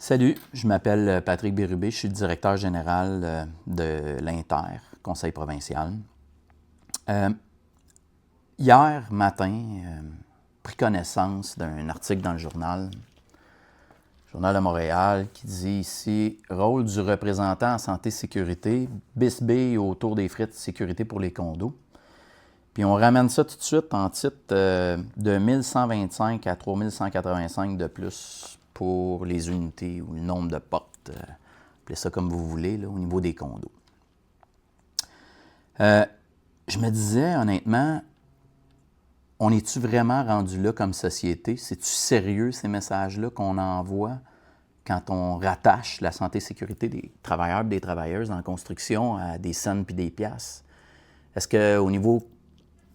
Salut, je m'appelle Patrick Bérubé, je suis le directeur général de l'Inter, Conseil provincial. Hier matin, pris connaissance d'un article dans le Journal de Montréal, qui dit ici « Rôle du représentant en santé-sécurité, bisbille autour des frais de sécurité pour les condos ». Puis on ramène ça tout de suite en titre de 1125 à 3185 de plus pour les unités ou le nombre de portes, appelez ça comme vous voulez, là, au niveau des condos. Je me disais, honnêtement, on est-tu vraiment rendu là comme société? C'est-tu sérieux ces messages-là qu'on envoie quand on rattache la santé-sécurité des travailleurs et des travailleuses en construction à des cents puis des piastres? Est-ce qu'au niveau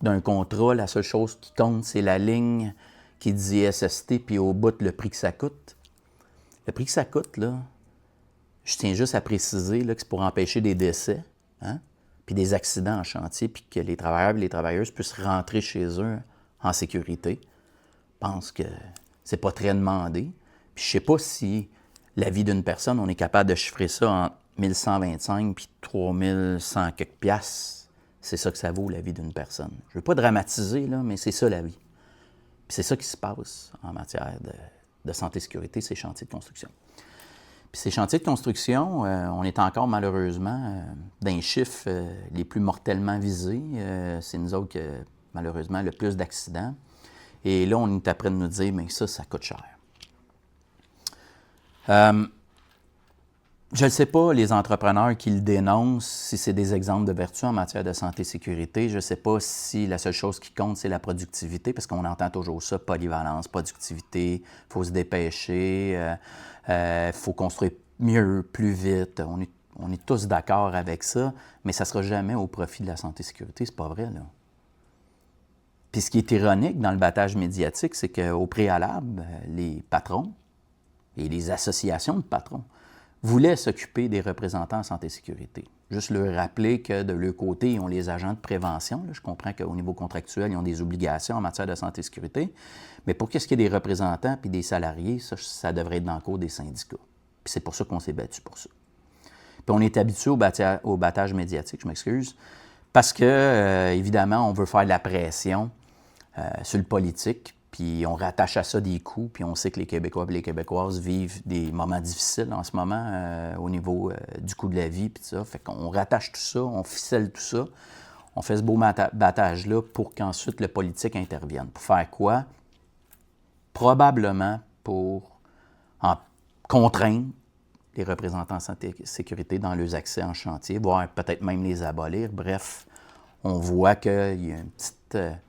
d'un contrat, la seule chose qui compte, c'est la ligne qui dit SST, puis au bout, le prix que ça coûte? Le prix que ça coûte, là, je tiens juste à préciser là, que c'est pour empêcher des décès, hein, puis des accidents en chantier, puis que les travailleurs et les travailleuses puissent rentrer chez eux en sécurité. Je pense que c'est pas très demandé. Puis je sais pas si la vie d'une personne, on est capable de chiffrer ça entre 1125 puis 3100 quelques piastres. C'est ça que ça vaut, la vie d'une personne. Je ne veux pas dramatiser, là, mais c'est ça la vie. Puis c'est ça qui se passe en matière de santé-sécurité, ces chantiers de construction. Puis ces chantiers de construction, on est encore malheureusement dans les chiffres les plus mortellement visés. C'est nous autres qui, malheureusement, le plus d'accidents. Et là, on est après de nous dire, mais ça coûte cher. Je ne sais pas, les entrepreneurs qui le dénoncent, si c'est des exemples de vertu en matière de santé et sécurité. Je ne sais pas si la seule chose qui compte, c'est la productivité, parce qu'on entend toujours ça, polyvalence, productivité, il faut se dépêcher, il faut construire mieux, plus vite. On est tous d'accord avec ça, mais ça ne sera jamais au profit de la santé et sécurité, c'est pas vrai, là. Puis ce qui est ironique dans le battage médiatique, c'est qu'au préalable, les patrons et les associations de patrons voulaient s'occuper des représentants en santé et sécurité. Juste leur rappeler que de leur côté, ils ont les agents de prévention. Là, je comprends qu'au niveau contractuel, ils ont des obligations en matière de santé et sécurité. Mais pour qu'est-ce qu'il y ait des représentants puis des salariés, ça devrait être dans le cours des syndicats. Puis c'est pour ça qu'on s'est battu pour ça. Puis on est habitué au battage médiatique, je m'excuse, parce que, évidemment, on veut faire de la pression sur le politique. Puis on rattache à ça des coûts, puis on sait que les Québécois et les Québécoises vivent des moments difficiles en ce moment au niveau du coût de la vie, puis ça. Fait qu'on rattache tout ça, on ficelle tout ça, on fait ce beau battage-là pour qu'ensuite le politique intervienne. Pour faire quoi? Probablement pour contraindre les représentants en santé et sécurité dans leurs accès en chantier, voire peut-être même les abolir. Bref, on voit qu'il y a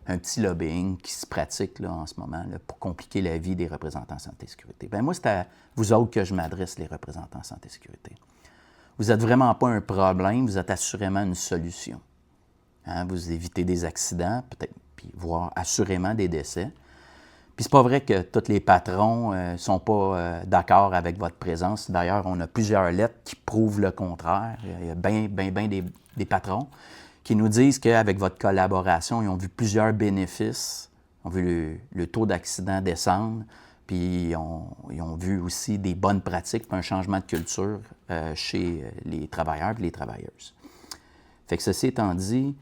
un petit lobbying qui se pratique là, en ce moment là, pour compliquer la vie des représentants en santé et sécurité. Bien, moi, c'est à vous autres que je m'adresse, les représentants en santé et sécurité. Vous n'êtes vraiment pas un problème, vous êtes assurément une solution. Hein? Vous évitez des accidents, peut-être, puis voire assurément des décès. Puis c'est pas vrai que tous les patrons ne sont pas d'accord avec votre présence. D'ailleurs, on a plusieurs lettres qui prouvent le contraire. Il y a bien des patrons qui nous disent qu'avec votre collaboration, ils ont vu plusieurs bénéfices. Ils ont vu le taux d'accident descendre, puis ils ont vu aussi des bonnes pratiques, puis un changement de culture chez les travailleurs et les travailleuses. Fait que ceci étant dit,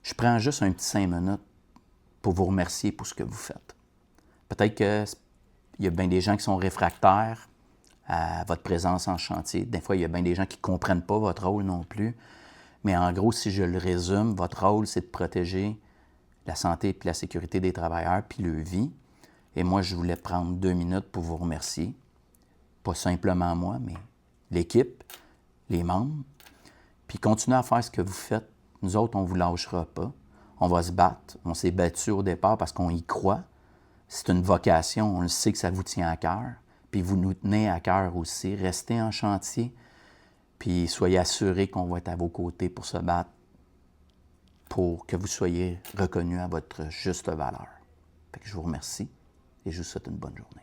je prends juste un petit 5 minutes pour vous remercier pour ce que vous faites. Peut-être qu'il y a bien des gens qui sont réfractaires à votre présence en chantier. Des fois, il y a bien des gens qui ne comprennent pas votre rôle non plus. Mais en gros, si je le résume, votre rôle, c'est de protéger la santé et la sécurité des travailleurs puis leur vie. Et moi, je voulais prendre 2 minutes pour vous remercier. Pas simplement moi, mais l'équipe, les membres. Puis continuez à faire ce que vous faites. Nous autres, on ne vous lâchera pas. On va se battre. On s'est battu au départ parce qu'on y croit. C'est une vocation. On le sait que ça vous tient à cœur. Puis vous nous tenez à cœur aussi. Restez en chantier. Puis soyez assurés qu'on va être à vos côtés pour se battre, pour que vous soyez reconnus à votre juste valeur. Fait que je vous remercie et je vous souhaite une bonne journée.